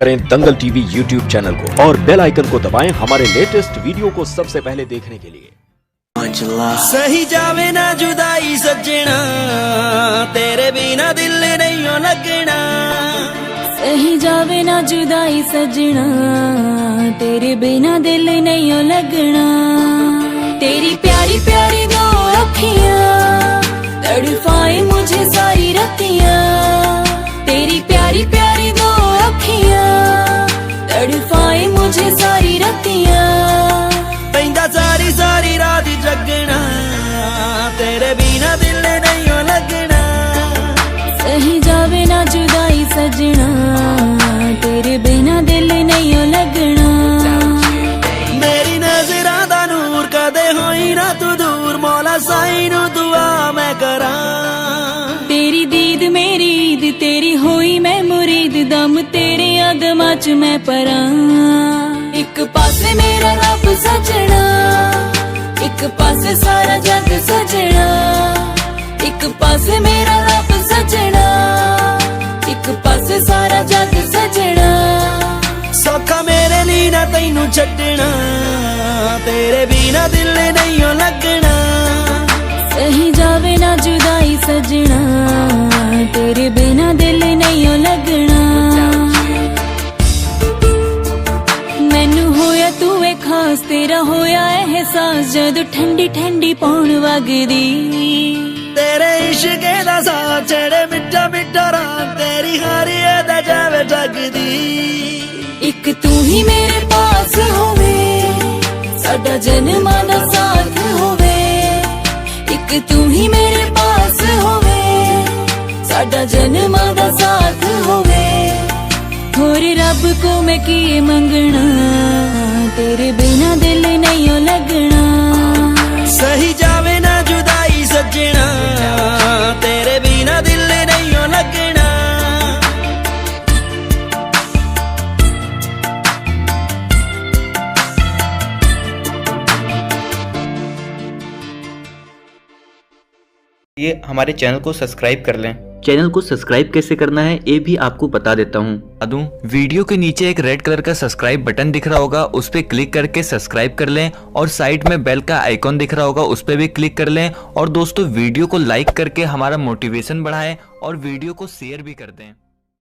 करें दंगल TV YouTube channel को और बेल आइकन को दबाएं हमारे लेटेस्ट वीडियो को सबसे पहले देखने के लिए। सही जावे ना जुदाई सजना, तेरे बिना दिल नहीं हो लगना। सही जावे ना जुदाई सजना, तेरे बिना दिल नहीं हो लगना। तेरी प्यारी प्यारी दो अखियां तड़पाए मुझे सारी रतियां। तेरी प्यारी प्यारी दो अखियां तड़पाए मुझे सारी रतियां। पैंदा सारी सारी रात जगना, तेरे बिना दिल नहीं हो लगना। सही जावे ना जुदाई सजना, तेरे बिना दिल नहीं हो लगना। मेरी नजरा दा नूर कदे होई ना तू दूर, मौला साईं नू दुआ मैं करा। तेरी दीद मेरी ईद, तेरी होई मैं मुरीद, दम तेरे आदमां च मैं परा। एक पासे मेरा रब सजना, एक पासे सारा जग सजना। एक पासे मेरा रब सजना, एक पासे सारा जग सजना। सौखा मेरे लिए ना तैनू छड्डना, तेरे बिना दिल नहीं हो लगना। सही जावे ना जुदाई सजना, तेरे बिना दिल नहीं हो लगना। मैनू होया तू है खास, तेरा होया एहसास जद ठंडी ठंडी पौन वगदी। तेरे इश्क दा साथ चढ़े मिठा मिठा राम, तेरी हारी दा जावे जगदी। एक तू ही मेरे पास होवे, साडा जन्मां दा साथ होवे। एक तू ही मेरे पास होवे, साडा जन्मां दा साथ होवे। होर रब को मैं किए मंगना, तेरे बिना दिल नहीं हो लगना। सही जावे ना जुदाई सजना, तेरे बिना दिल नहीं हो लगना। ये हमारे चैनल को सब्सक्राइब कर लें। चैनल को सब्सक्राइब कैसे करना है ये भी आपको बता देता हूँ। वीडियो के नीचे एक रेड कलर का सब्सक्राइब बटन दिख रहा होगा, उस पर क्लिक करके सब्सक्राइब कर लें और साइड में बेल का आइकॉन दिख रहा होगा, उस पर भी क्लिक कर लें। और दोस्तों वीडियो को लाइक करके हमारा मोटिवेशन बढ़ाएं और वीडियो को शेयर भी कर दें।